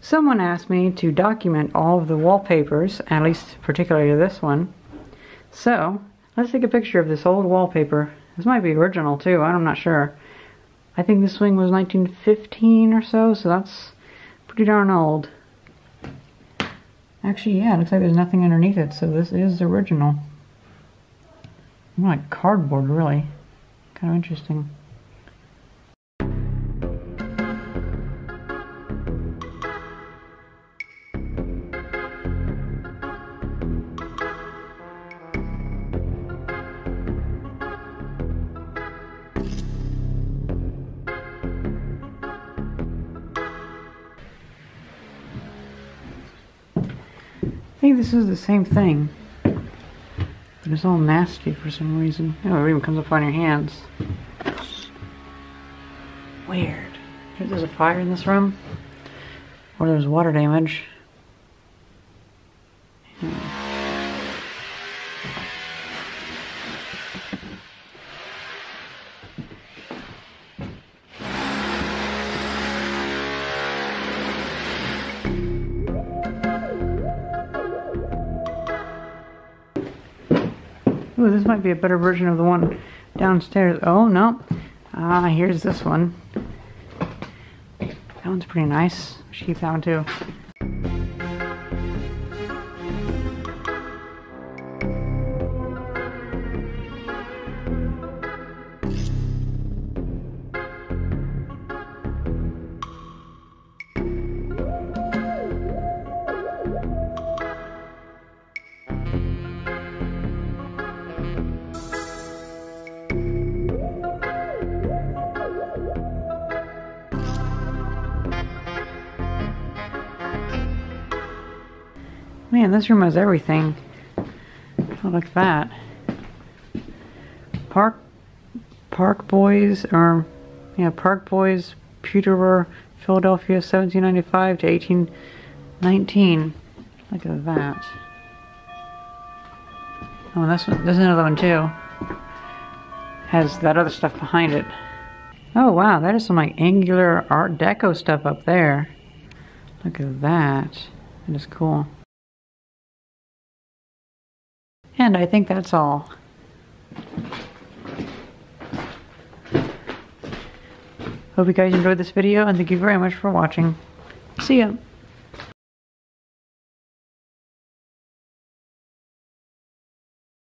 Someone asked me to document all of the wallpapers, at least particularly this one. So, let's take a picture of this old wallpaper. This might be original too, I'm not sure. I think this swing was 1915 or so that's pretty darn old. Actually, yeah, it looks like there's nothing underneath it, so this is original. More like cardboard, really. Kind of interesting. I think this is the same thing, but it's all nasty for some reason. Oh, it even comes up on your hands. Weird. There's a fire in this room, or there's water damage. Ooh, this might be a better version of the one downstairs. Oh, no. Here's this one. That one's pretty nice. We should keep that one too. Man, this room has everything. Not like that. Park Boys, Peterborough, Philadelphia, 1795 to 1819. Look at that. Oh, and there's another one too. Has that other stuff behind it. Oh wow, that is some like angular Art Deco stuff up there. Look at that. That is cool. And I think that's all. Hope you guys enjoyed this video, and thank you very much for watching. See ya!